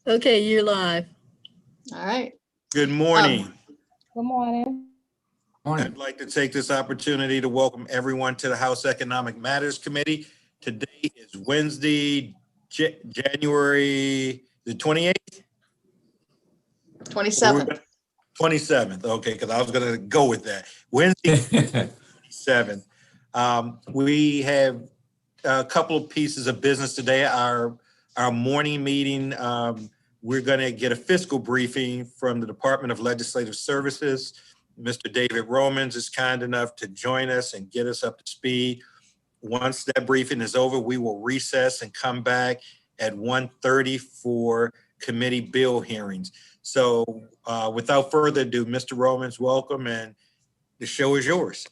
Okay, you're live. All right. Good morning. Good morning. I'd like to take this opportunity to welcome everyone to the House Economic Matters Committee. Today is Wednesday, January the 28th? 27th. 27th, okay, because I was going to go with that. Wednesday, 27th. We have a couple of pieces of business today. Our morning meeting, we're going to get a fiscal briefing from the Department of Legislative Services. Mr. David Romans is kind enough to join us and get us up to speed. Once that briefing is over, we will recess and come back at 1:30 for committee bill hearings. So without further ado, Mr. Romans, welcome, and the show is yours.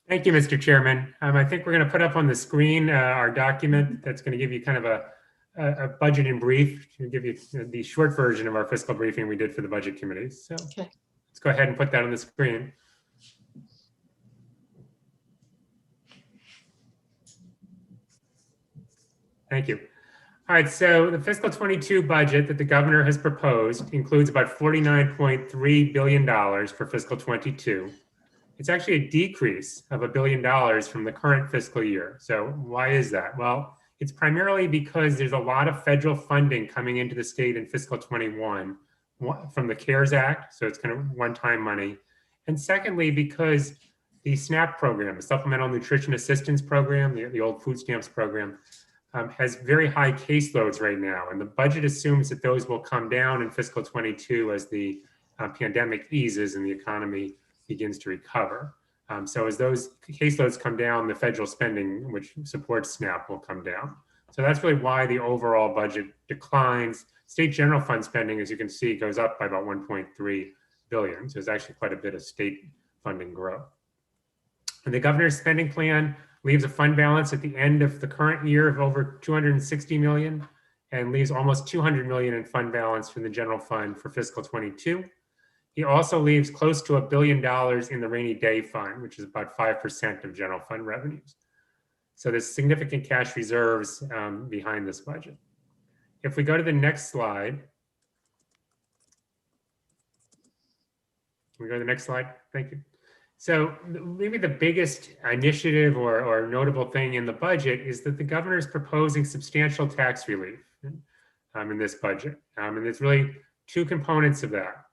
Thank you, Mr. Chairman. I think we're going to put up on the screen our document that's going to give you kind of a budget in brief, to give you the short version of our fiscal briefing we did for the budget committee. So Okay. Let's go ahead and put that on the screen. Thank you. All right, so the fiscal 22 budget that the governor has proposed includes about $49.3 billion for fiscal 22. It's actually a decrease of $1 billion from the current fiscal year. So why is that? Well, it's primarily because there's a lot of federal funding coming into the state in fiscal 21 from the CARES Act, so it's kind of one-time money. And secondly, because the SNAP program, the Supplemental Nutrition Assistance Program, the old food stamps program, has very high caseloads right now. And the budget assumes that those will come down in fiscal 22 as the pandemic eases and the economy begins to recover. So as those caseloads come down, the federal spending, which supports SNAP, will come down. So that's really why the overall budget declines. State general fund spending, as you can see, goes up by about 1.3 billion. So there's actually quite a bit of state funding growth. And the governor's spending plan leaves a fund balance at the end of the current year of over 260 million and leaves almost 200 million in fund balance from the general fund for fiscal 22. He also leaves close to $1 billion in the rainy day fund, which is about 5% of general fund revenues. So there's significant cash reserves behind this budget. If we go to the next slide, thank you. So maybe the biggest initiative or notable thing in the budget is that the governor is proposing substantial tax relief in this budget. And there's really two components of that.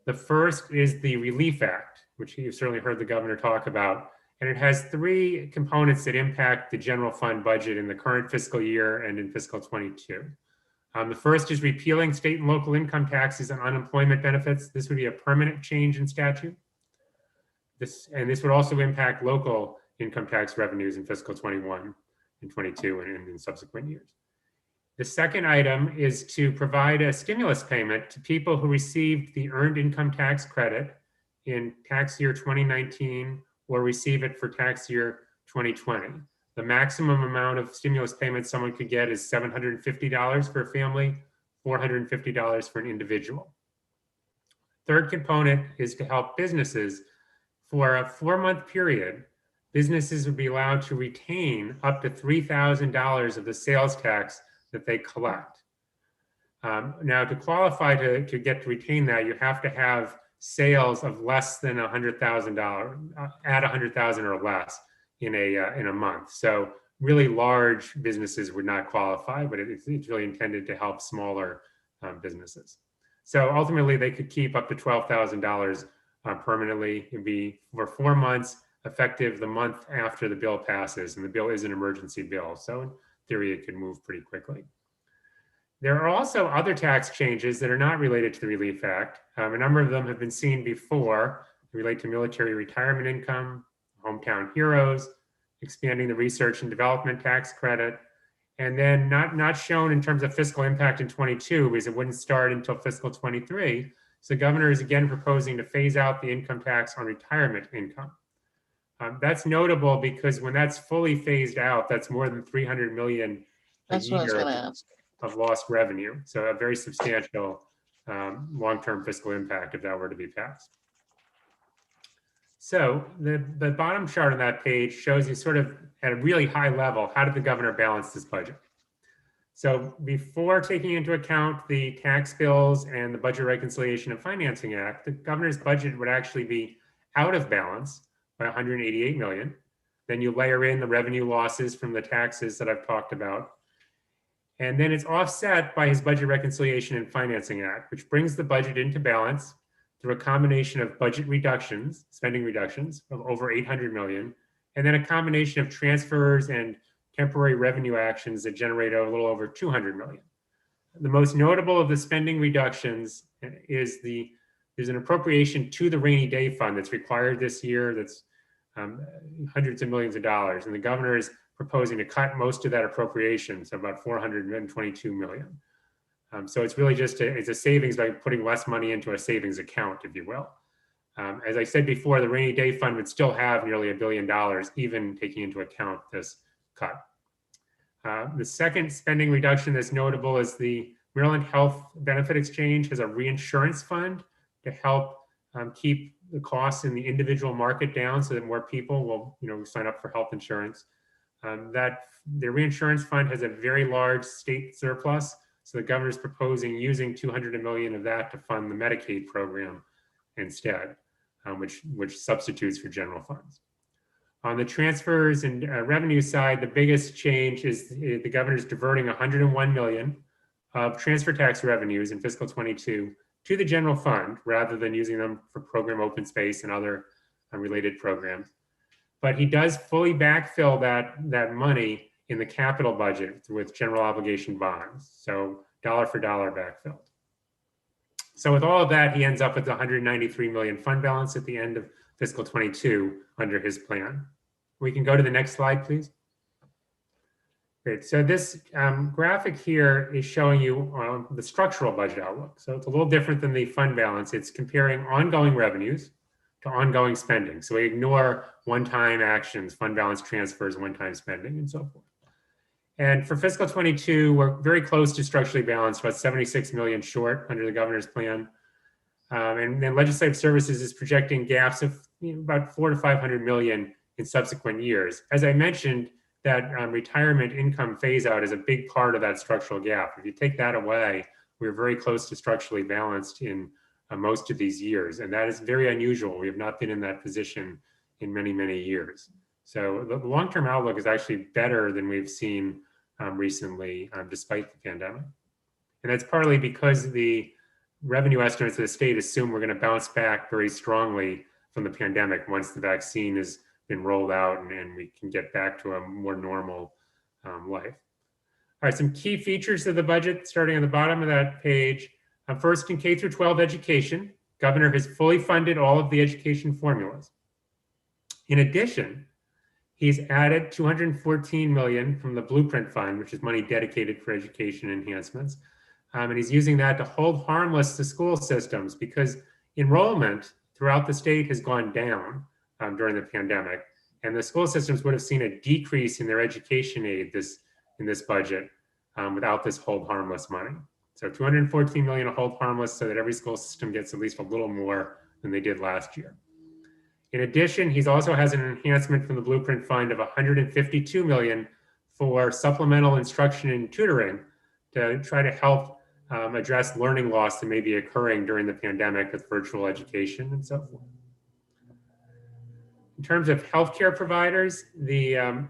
The first is the Relief Act, which you've certainly heard the governor talk about. And it has three components that impact the general fund budget in the current fiscal year and in fiscal 22. The first is repealing state and local income taxes on unemployment benefits. This would be a permanent change in statute. This would also impact local income tax revenues in fiscal 21 and 22 and in subsequent years. The second item is to provide a stimulus payment to people who received the earned income tax credit in tax year 2019 or receive it for tax year 2020. The maximum amount of stimulus payments someone could get is $750 for a family, $450 for an individual. Third component is to help businesses. For a 4-month period, businesses would be allowed to retain up to $3,000 of the sales tax that they collect. Now, to qualify to get to retain that, you have to have sales of less than $100,000, at $100,000 or less in a month. So really large businesses would not qualify, but it's really intended to help smaller businesses. So ultimately, they could keep up to $12,000 permanently. It'd be for 4 months, effective the month after the bill passes, and the bill is an emergency bill. So in theory, it can move pretty quickly. There are also other tax changes that are not related to the Relief Act. A number of them have been seen before. They relate to military retirement income, hometown heroes, expanding the research and development tax credit, and then not shown in terms of fiscal impact in 22 because it wouldn't start until fiscal 23. So the governor is again proposing to phase out the income tax on retirement income. That's notable because when that's fully phased out, that's more than 300 million a year of lost revenue. So a very substantial long-term fiscal impact if that were to be passed. So the bottom chart on that page shows you sort of at a really high level, how did the governor balance this budget? So before taking into account the tax bills and the Budget Reconciliation and Financing Act, the governor's budget would actually be out of balance by 188 million. Then you layer in the revenue losses from the taxes that I've talked about. And then it's offset by his Budget Reconciliation and Financing Act, which brings the budget into balance through a combination of budget reductions, spending reductions of over 800 million, and then a combination of transfers and temporary revenue actions that generate a little over 200 million. The most notable of the spending reductions is there's an appropriation to the rainy day fund that's required this year that's hundreds of millions of dollars. And the governor is proposing to cut most of that appropriation, so about 422 million. So it's really just it's a savings by putting less money into a savings account, if you will. As I said before, the rainy day fund would still have nearly $1 billion, even taking into account this cut. The second spending reduction that's notable is the Maryland Health Benefit Exchange has a reinsurance fund to help keep the costs in the individual market down so that more people will sign up for health insurance. That the reinsurance fund has a very large state surplus, so the governor's proposing using 200 million of that to fund the Medicaid program instead, which substitutes for general funds. On the transfers and revenue side, the biggest change is the governor's diverting 101 million of transfer tax revenues in fiscal 22 to the general fund rather than using them for program open space and other related programs. But he does fully backfill that money in the capital budget with general obligation bonds. So dollar for dollar backfilled. So with all of that, he ends up with 193 million fund balance at the end of fiscal 22 under his plan. We can go to the next slide, please. Great. So this graphic here is showing you the structural budget outlook. So it's a little different than the fund balance. It's comparing ongoing revenues to ongoing spending. So we ignore one-time actions, fund balance transfers, one-time spending, and so forth. And for fiscal 22, we're very close to structurally balanced, about 76 million short under the governor's plan. And then legislative services is projecting gaps of about 400 to 500 million in subsequent years. As I mentioned, that retirement income phase out is a big part of that structural gap. If you take that away, we're very close to structurally balanced in most of these years. And that is very unusual. We have not been in that position in many, many years. So the long-term outlook is actually better than we've seen recently, despite the pandemic. And that's partly because the revenue estimates of the state assume we're going to bounce back very strongly from the pandemic once the vaccine has been rolled out and we can get back to a more normal life. All right, some key features of the budget starting on the bottom of that page. First, in K through 12 education, governor has fully funded all of the education formulas. In addition, he's added 214 million from the Blueprint Fund, which is money dedicated for education enhancements. And he's using that to hold harmless the school systems because enrollment throughout the state has gone down during the pandemic. And the school systems would have seen a decrease in their education aid in this budget without this hold harmless money. So 214 million to hold harmless so that every school system gets at least a little more than they did last year. In addition, he also has an enhancement from the Blueprint Fund of 152 million for supplemental instruction and tutoring to try to help address learning loss that may be occurring during the pandemic with virtual education and so forth. In terms of healthcare providers, the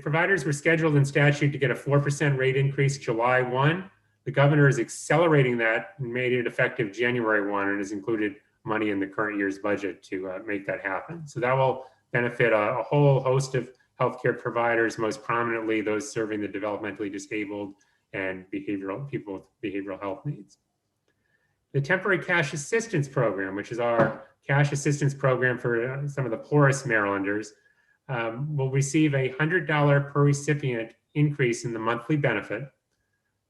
providers were scheduled in statute to get a 4% rate increase July 1. The governor is accelerating that and made it effective January 1 and has included money in the current year's budget to make that happen. So that will benefit a whole host of healthcare providers, most prominently those serving the developmentally disabled and people with behavioral health needs. The temporary cash assistance program, which is our cash assistance program for some of the poorest Marylanders, will receive a $100 per recipient increase in the monthly benefit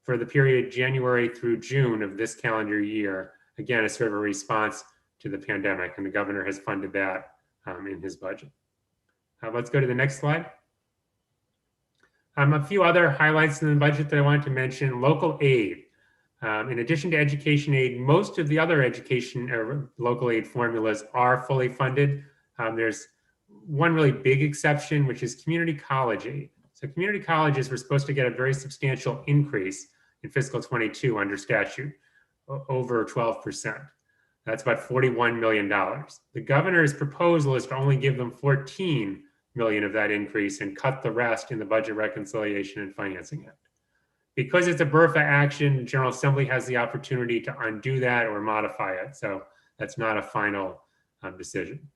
for the period January through June of this calendar year. Again, as sort of a response to the pandemic, and the governor has funded that in his budget. Let's go to the next slide. A few other highlights in the budget that I wanted to mention. Local aid. In addition to education aid, most of the other education or local aid formulas are fully funded. There's one really big exception, which is community college aid. So community colleges were supposed to get a very substantial increase in fiscal 22 under statute, over 12%. That's about $41 million. The governor's proposal is to only give them 14 million of that increase and cut the rest in the Budget Reconciliation and Financing Act. Because it's a BRFA action, the General Assembly has the opportunity to undo that or modify it. So that's not a final decision.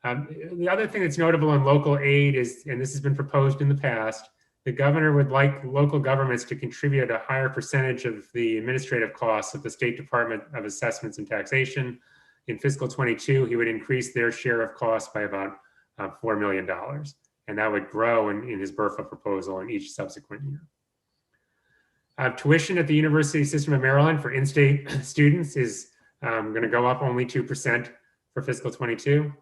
The other thing that's notable in local aid is, and this has been proposed in the past, the governor would like local governments to contribute a higher percentage of the administrative costs of the State Department of Assessments and Taxation. In fiscal 22, he would increase their share of costs by about $4 million. And that would grow in his BRFA proposal in each subsequent year. Tuition at the University System of Maryland for in-state students is going to go up only 2% for fiscal 22.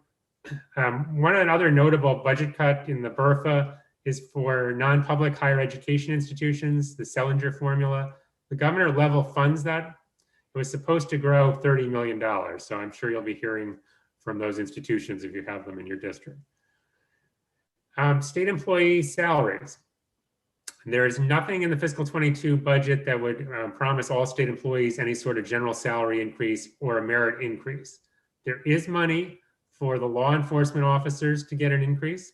One other notable budget cut in the BRFA is for non-public higher education institutions, the Selinger formula. The governor level funds that. It was supposed to grow $30 million. So I'm sure you'll be hearing from those institutions if you have them in your district. State employee salaries. There is nothing in the fiscal 22 budget that would promise all state employees any sort of general salary increase or a merit increase. There is money for the law enforcement officers to get an increase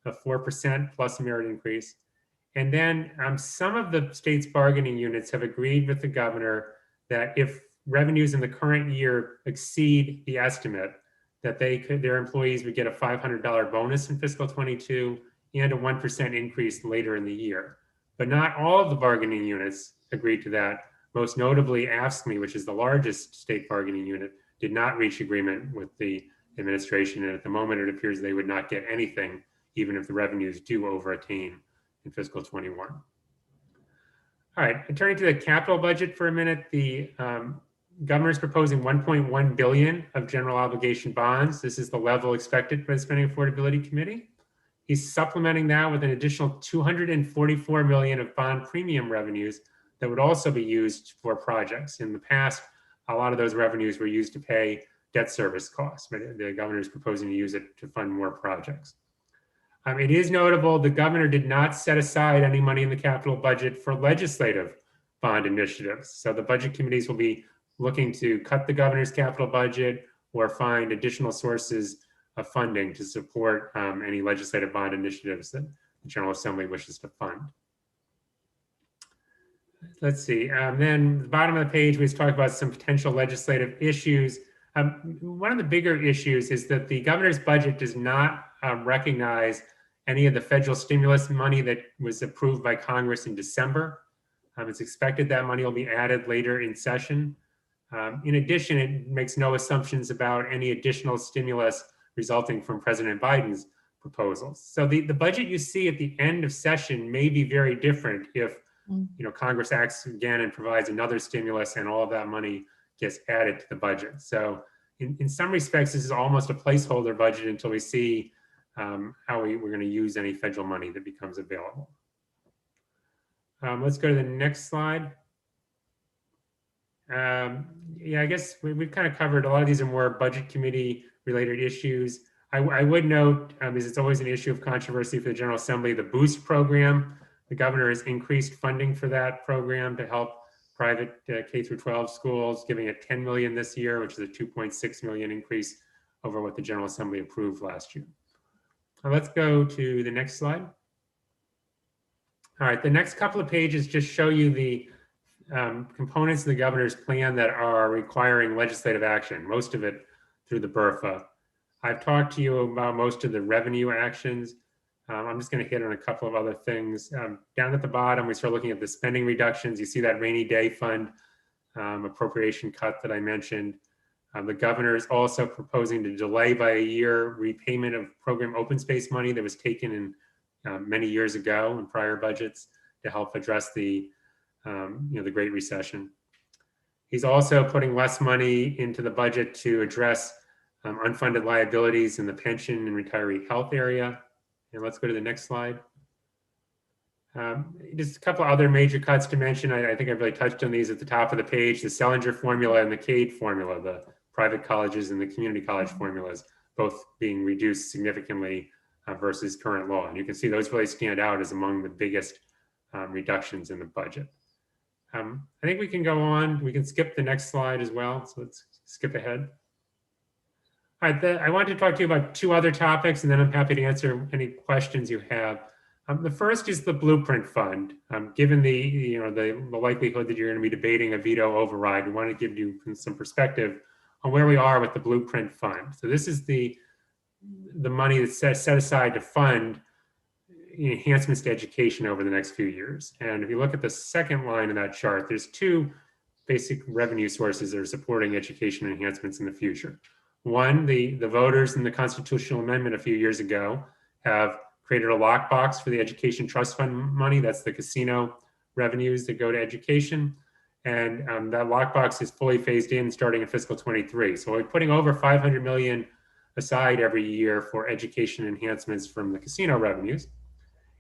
of 4% plus a merit increase. And then some of the state's bargaining units have agreed with the governor that if revenues in the current year exceed the estimate, that their employees would get a $500 bonus in fiscal 22 and a 1% increase later in the year. But not all of the bargaining units agreed to that. Most notably, AFSCME, which is the largest state bargaining unit, did not reach agreement with the administration. And at the moment, it appears they would not get anything, even if the revenues do over-attain in fiscal 21. All right, turning to the capital budget for a minute, the governor is proposing 1.1 billion of general obligation bonds. This is the level expected by the Spending Affordability Committee. He's supplementing that with an additional 244 million of bond premium revenues that would also be used for projects. In the past, a lot of those revenues were used to pay debt service costs, but the governor is proposing to use it to fund more projects. It is notable the governor did not set aside any money in the capital budget for legislative bond initiatives. So the budget committees will be looking to cut the governor's capital budget or find additional sources of funding to support any legislative bond initiatives that the General Assembly wishes to fund. Let's see, then the bottom of the page, we talk about some potential legislative issues. One of the bigger issues is that the governor's budget does not recognize any of the federal stimulus money that was approved by Congress in December. It's expected that money will be added later in session. In addition, it makes no assumptions about any additional stimulus resulting from President Biden's proposals. So the budget you see at the end of session may be very different if Congress acts again and provides another stimulus and all of that money gets added to the budget. So in some respects, this is almost a placeholder budget until we see how we're going to use any federal money that becomes available. Let's go to the next slide. Yeah, I guess we've kind of covered a lot of these are more budget committee related issues. I would note, because it's always an issue of controversy for the General Assembly, the BOOST program. The governor has increased funding for that program to help private K through 12 schools, giving it 10 million this year, which is a 2.6 million increase over what the General Assembly approved last year. Now let's go to the next slide. All right, the next couple of pages just show you the components of the governor's plan that are requiring legislative action, most of it through the BRFA. I've talked to you about most of the revenue actions. I'm just going to hit on a couple of other things. Down at the bottom, we start looking at the spending reductions. You see that rainy day fund appropriation cut that I mentioned. The governor is also proposing to delay by a year repayment of program open space money that was taken in many years ago in prior budgets to help address the Great Recession. He's also putting less money into the budget to address unfunded liabilities in the pension and retiree health area. And let's go to the next slide. Just a couple of other major cuts to mention. I think I've really touched on these at the top of the page. The Selinger formula and the CADE formula, the private colleges and the community college formulas, both being reduced significantly versus current law. And you can see those really stand out as among the biggest reductions in the budget. I think we can go on. We can skip the next slide as well. So let's skip ahead. All right, I wanted to talk to you about two other topics, and then I'm happy to answer any questions you have. The first is the Blueprint Fund. Given the likelihood that you're going to be debating a veto override, we want to give you some perspective on where we are with the Blueprint Fund. So this is the money that's set aside to fund enhancements to education over the next few years. And if you look at the second line in that chart, there's two basic revenue sources that are supporting education enhancements in the future. One, the voters in the constitutional amendment a few years ago have created a lockbox for the education trust fund money. That's the casino revenues that go to education. And that lockbox is fully phased in starting in fiscal 23. So we're putting over $500 million aside every year for education enhancements from the casino revenues.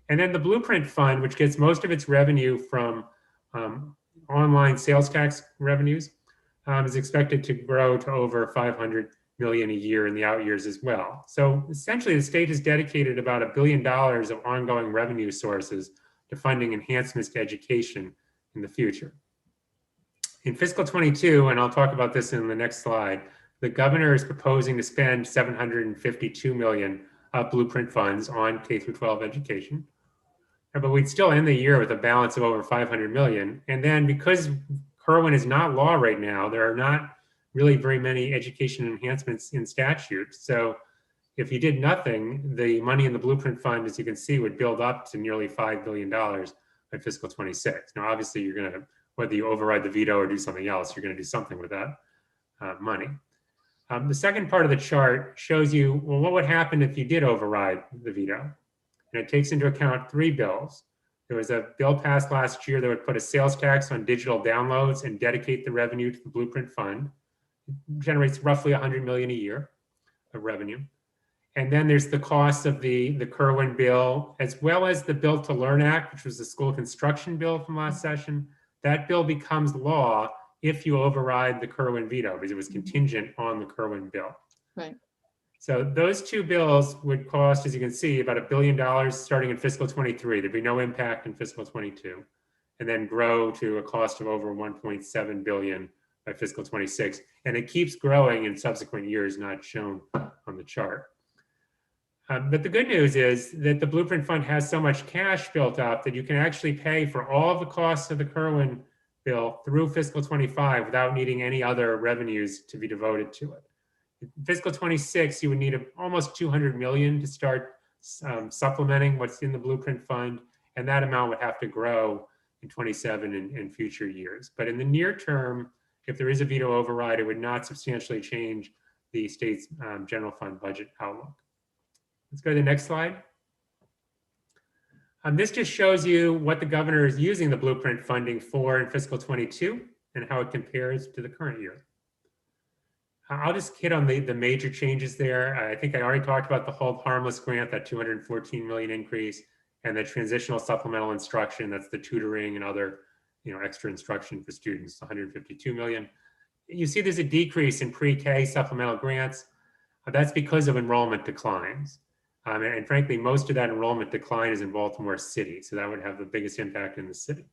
And then the Blueprint Fund, which gets most of its revenue from online sales tax revenues, is expected to grow to over $500 million a year in the out years as well. So essentially, the state has dedicated about $1 billion of ongoing revenue sources to funding enhancements to education in the future. In fiscal 22, and I'll talk about this in the next slide, the governor is proposing to spend $752 million of Blueprint funds on K-12 education. But we'd still end the year with a balance of over $500 million. And then because Kerwin is not law right now, there are not really very many education enhancements in statute. So if you did nothing, the money in the Blueprint Fund, as you can see, would build up to nearly $5 billion by fiscal 26. Now, obviously, you're going to, whether you override the veto or do something else, you're going to do something with that money. The second part of the chart shows you, well, what would happen if you did override the veto? And it takes into account three bills. There was a bill passed last year that would put a sales tax on digital downloads and dedicate the revenue to the Blueprint Fund. It generates roughly $100 million a year of revenue. And then there's the cost of the Kerwin bill, as well as the Build to Learn Act, which was the school construction bill from last session. That bill becomes law if you override the Kerwin veto, because it was contingent on the Kerwin bill. Right. So those two bills would cost, as you can see, about $1 billion starting in fiscal 23. There'd be no impact in fiscal 22, and then grow to a cost of over $1.7 billion by fiscal 26. And it keeps growing in subsequent years, not shown on the chart. But the good news is that the Blueprint Fund has so much cash built up that you can actually pay for all of the costs of the Kerwin bill through fiscal 25 without needing any other revenues to be devoted to it. In fiscal 26, you would need almost $200 million to start supplementing what's in the Blueprint Fund, and that amount would have to grow in 27 and future years. But in the near term, if there is a veto override, it would not substantially change the state's general fund budget outlook. Let's go to the next slide. This just shows you what the governor is using the Blueprint funding for in fiscal 22 and how it compares to the current year. I'll just hit on the major changes there. I think I already talked about the Hold Harmless grant, that $214 million increase, and the transitional supplemental instruction, that's the tutoring and other extra instruction for students, $152 million. You see there's a decrease in pre-K supplemental grants. That's because of enrollment declines. And frankly, most of that enrollment decline is in Baltimore City, so that would have the biggest impact in the city.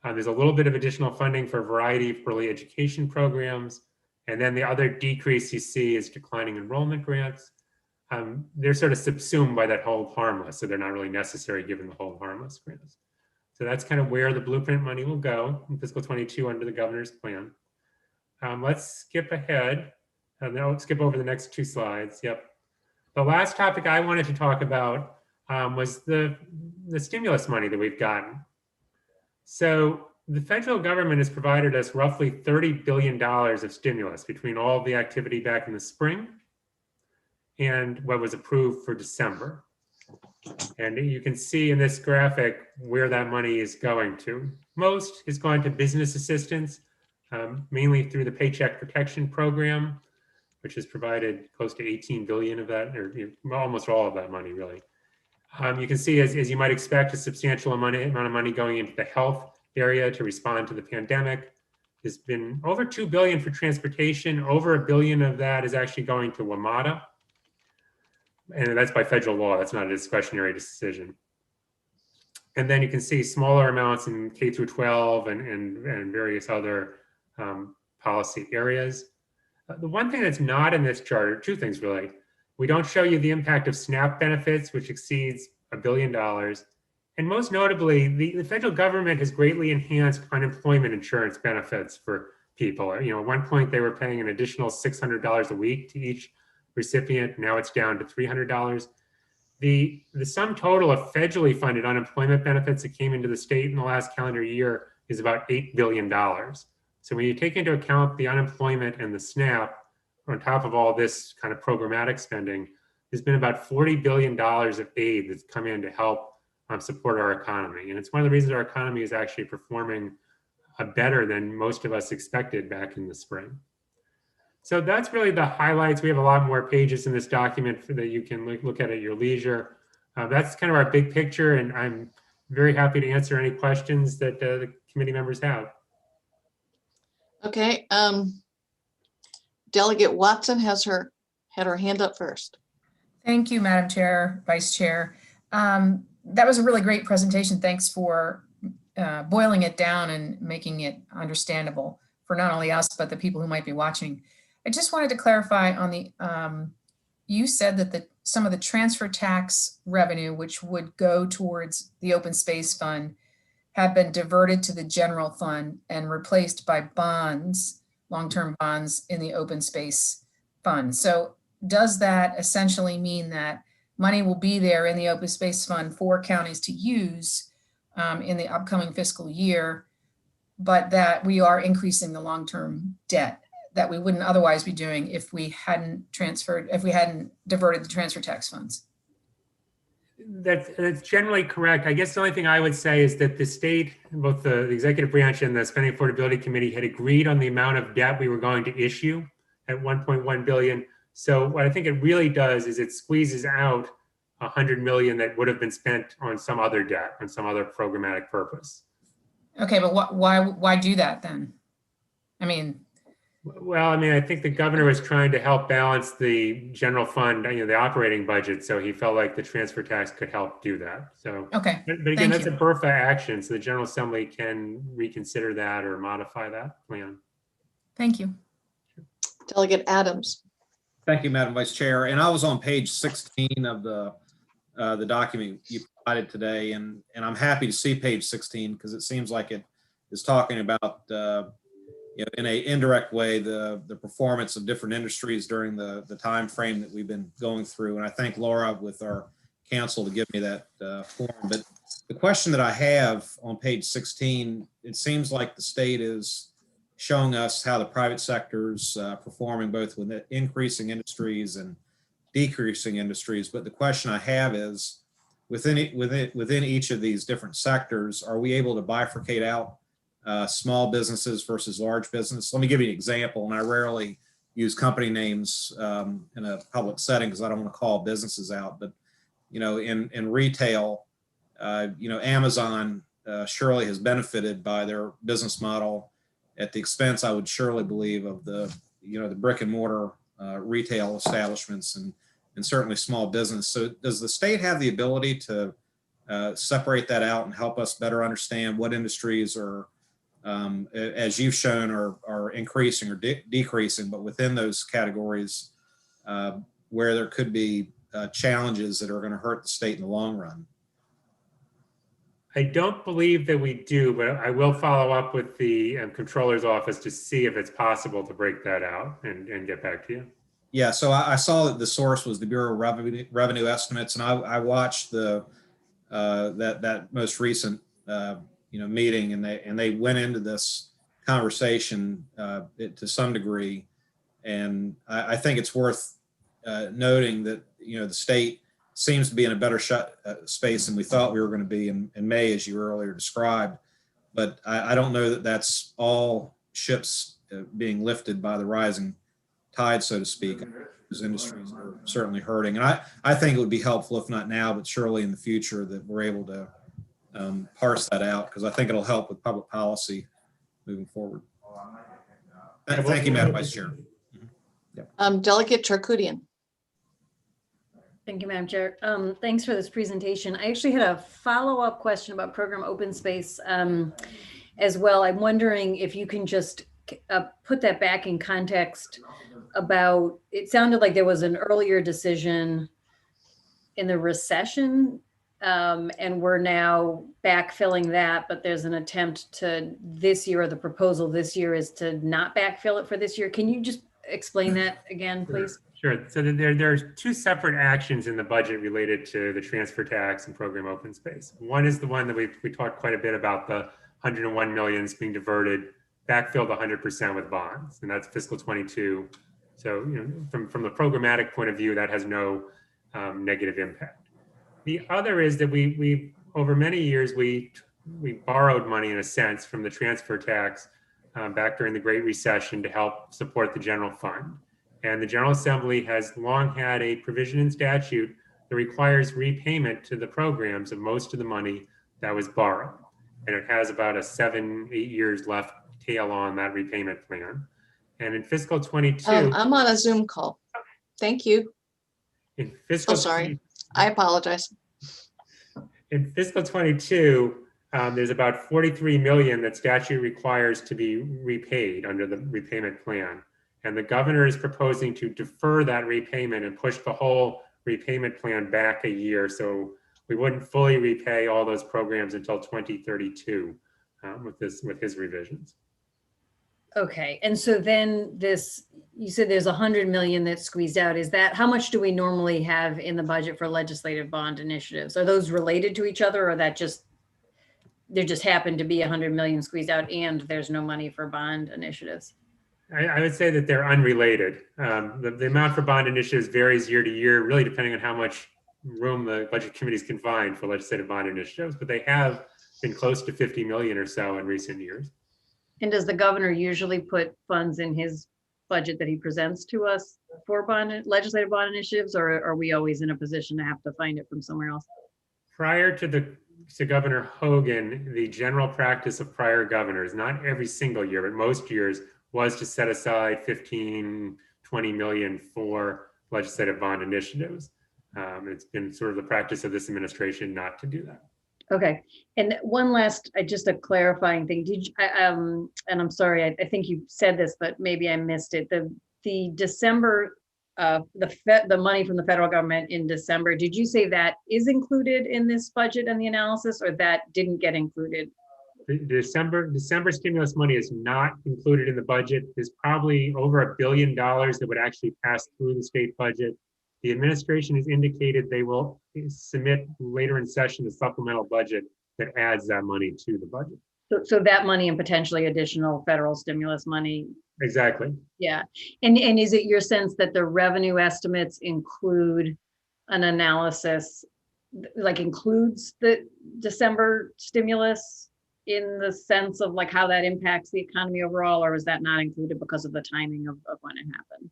There's a little bit of additional funding for a variety of early education programs. And then the other decrease you see is declining enrollment grants. They're sort of subsumed by that Hold Harmless, so they're not really necessary given the Hold Harmless grants. So that's kind of where the Blueprint money will go in fiscal 22 under the governor's plan. Let's skip ahead. I'll skip over the next two slides. Yep. The last topic I wanted to talk about was the stimulus money that we've gotten. So the federal government has provided us roughly $30 billion of stimulus between all the activity back in the spring and what was approved for December. And you can see in this graphic where that money is going to. Most is going to business assistance, mainly through the Paycheck Protection Program, which has provided close to 18 billion of that, or almost all of that money, really. You can see, as you might expect, a substantial amount of money going into the health area to respond to the pandemic. There's been over $2 billion for transportation. Over $1 billion of that is actually going to WMATA. And that's by federal law. That's not a discretionary decision. And then you can see smaller amounts in K through 12 and various other policy areas. The one thing that's not in this chart, or two things really, we don't show you the impact of SNAP benefits, which exceeds $1 billion. And most notably, the federal government has greatly enhanced unemployment insurance benefits for people. At one point they were paying an additional $600 a week to each recipient. Now it's down to $300. The sum total of federally funded unemployment benefits that came into the state in the last calendar year is about $8 billion. So when you take into account the unemployment and the SNAP, on top of all this kind of programmatic spending, there's been about $40 billion of aid that's come in to help support our economy. And it's one of the reasons our economy is actually performing better than most of us expected back in the spring. So that's really the highlights. We have a lot more pages in this document that you can look at your leisure. That's kind of our big picture, and I'm very happy to answer any questions that the committee members have. Okay, Delegate Watson had her hand up first. Thank you, Madam Chair, Vice Chair. That was a really great presentation. Thanks for boiling it down and making it understandable for not only us, but the people who might be watching. I just wanted to clarify on the, you said that some of the transfer tax revenue, which would go towards the open space fund, have been diverted to the general fund and replaced by bonds, long-term bonds in the open space fund. So does that essentially mean that money will be there in the open space fund for counties to use in the upcoming fiscal year, but that we are increasing the long-term debt that we wouldn't otherwise be doing if we hadn't diverted the transfer tax funds? That's generally correct. I guess the only thing I would say is that the state, both the executive branch and the Spending Affordability Committee, had agreed on the amount of debt we were going to issue at $1.1 billion. So what I think it really does is it squeezes out $100 million that would have been spent on some other debt, on some other programmatic purpose. Okay, but why do that then? Well, I think the governor was trying to help balance the general fund, the operating budget. So he felt like the transfer tax could help do that. So, okay. But again, that's a BRFA action. So the General Assembly can reconsider that or modify that plan. Thank you. Delegate Adams. Thank you, Madam Vice Chair. And I was on page 16 of the document you provided today, and I'm happy to see page 16 because it seems like it is talking about in an indirect way the performance of different industries during the time frame that we've been going through. And I thank Laura with our council to give me that form. But the question that I have on page 16, it seems like the state is showing us how the private sector's performing both with increasing industries and decreasing industries. But the question I have is within each of these different sectors, are we able to bifurcate out small businesses versus large business? Let me give you an example, and I rarely use company names in a public setting because I don't want to call businesses out. But in retail, Amazon surely has benefited by their business model at the expense, I would surely believe, of the brick and mortar retail establishments and certainly small business. So does the state have the ability to separate that out and help us better understand what industries are, as you've shown, are increasing or decreasing, but within those categories where there could be challenges that are going to hurt the state in the long run? I don't believe that we do, but I will follow up with the Comptroller's office to see if it's possible to break that out and get back to you. Yeah, so I saw that the source was the Bureau of Revenue Estimates, and I watched that most recent meeting, and they went into this conversation to some degree, and I think it's worth noting that the state seems to be in a better space than we thought we were going to be in May, as you earlier described. But I don't know that that's all ships being lifted by the rising tide, so to speak. Those industries are certainly hurting. And I think it would be helpful, if not now, but surely in the future, that we're able to parse that out, because I think it'll help with public policy moving forward. Thank you, Madam Vice Chair. Delegate Charkoudian. Thank you, Madam Chair. Thanks for this presentation. I actually had a follow-up question about program open space as well. I'm wondering if you can just put that back in context about, it sounded like there was an earlier decision in the recession and we're now backfilling that, but there's an attempt to this year, or the proposal this year is to not backfill it for this year. Can you just explain that again, please? Sure. So there's two separate actions in the budget related to the transfer tax and program open space. One is the one that we talked quite a bit about, the 101 million is being diverted, backfilled 100% with bonds, and that's fiscal 22. So, from the programmatic point of view, that has no negative impact. The other is that we over many years, we borrowed money in a sense from the transfer tax back during the Great Recession to help support the general fund. And the General Assembly has long had a provision in statute that requires repayment to the programs of most of the money that was borrowed. And it has about a 7-8 years left tail on that repayment plan. And in fiscal 22. I'm on a Zoom call. Thank you. In fiscal sorry. I apologize. In fiscal 22, there's about 43 million that statute requires to be repaid under the repayment plan. And the governor is proposing to defer that repayment and push the whole repayment plan back a year. So we wouldn't fully repay all those programs until 2032 with his revisions. Okay, and so then you said there's 100 million that's squeezed out. Is that, how much do we normally have in the budget for legislative bond initiatives? Are those related to each other, or that there just happened to be 100 million squeezed out and there's no money for bond initiatives? I would say that they're unrelated. The amount for bond initiatives varies year to year, really depending on how much room the budget committees can find for legislative bond initiatives, but they have been close to 50 million or so in recent years. And does the governor usually put funds in his budget that he presents to us for legislative bond initiatives, or are we always in a position to have to find it from somewhere else? Prior to Governor Hogan, the general practice of prior governors, not every single year, but most years, was to set aside 15, 20 million for legislative bond initiatives. It's been sort of the practice of this administration not to do that. Okay, and one last, just a clarifying thing. Did you, and I'm sorry, I think you said this, but maybe I missed it. The December, the money from the federal government in December, did you say that is included in this budget and the analysis, or that didn't get included? The December stimulus money is not included in the budget. There's probably over $1 billion that would actually pass through the state budget. The administration has indicated they will submit later in session a supplemental budget that adds that money to the budget. So that money and potentially additional federal stimulus money. Exactly. Yeah. And is it your sense that the revenue estimates include an analysis, like includes the December stimulus in the sense of like how that impacts the economy overall, or is that not included because of the timing of when it happened?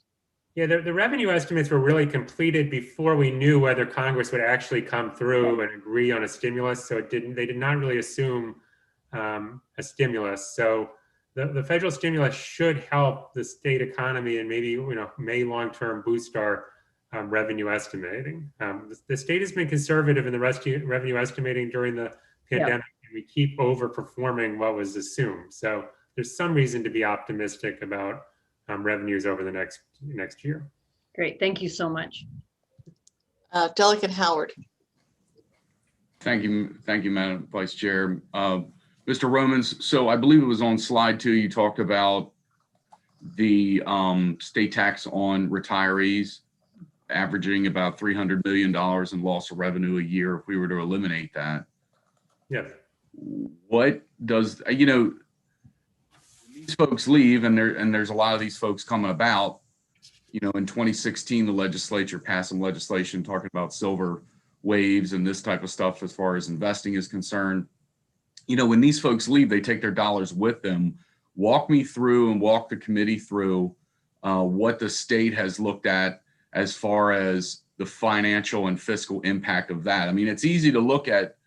Yeah, the revenue estimates were really completed before we knew whether Congress would actually come through and agree on a stimulus. So they did not really assume a stimulus. So the federal stimulus should help the state economy and maybe may long-term boost our revenue estimating. The state has been conservative in the revenue estimating during the pandemic, and we keep overperforming what was assumed. So there's some reason to be optimistic about revenues over the next year. Great, thank you so much. Delegate Howard. Thank you, Madam Vice Chair. Mr. Romans, so I believe it was on slide 2, you talked about the state tax on retirees averaging about $300 million in loss of revenue a year if we were to eliminate that. Yes. What does, these folks leave, and there's a lot of these folks coming about. In 2016, the legislature passed some legislation talking about silver waves and this type of stuff as far as investing is concerned. When these folks leave, they take their dollars with them. Walk me through and walk the committee through what the state has looked at as far as the financial and fiscal impact of that. I mean, it's easy to look at,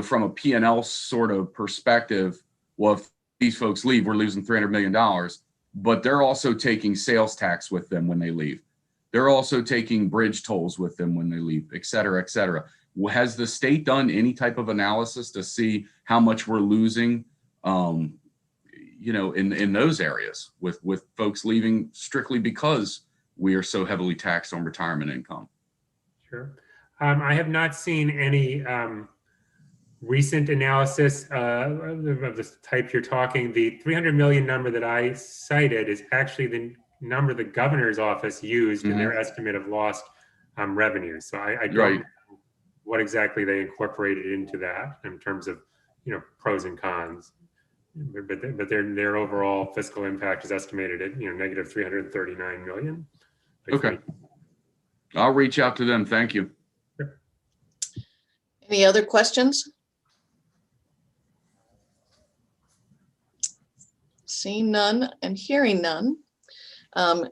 from a P&L sort of perspective. Well, if these folks leave, we're losing $300 million, but they're also taking sales tax with them when they leave. They're also taking bridge tolls with them when they leave, et cetera, et cetera. Has the state done any type of analysis to see how much we're losing, you know, in those areas with folks leaving strictly because we are so heavily taxed on retirement income? Sure. I have not seen any recent analysis of the type you're talking. The 300 million number that I cited is actually the number the governor's office used in their estimate of lost revenue. So I don't Right. know what exactly they incorporated into that in terms of, you know, pros and cons. But their overall fiscal impact is estimated at, you know, negative 339 million. Okay. I'll reach out to them. Thank you. Any other questions? Seeing none and hearing none.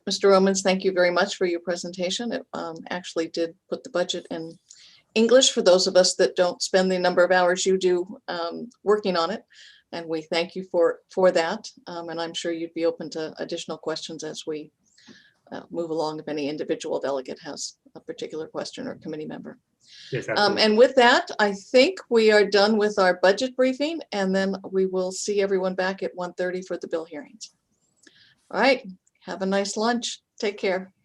Mr. Romans, thank you very much for your presentation. It actually did put the budget in English for those of us that don't spend the number of hours you do working on it. And we thank you for that. And I'm sure you'd be open to additional questions as we move along if any individual delegate has a particular question or committee member. Yes, absolutely. And with that, I think we are done with our budget briefing, and then we will see everyone back at 1:30 for the bill hearings. All right, have a nice lunch. Take care.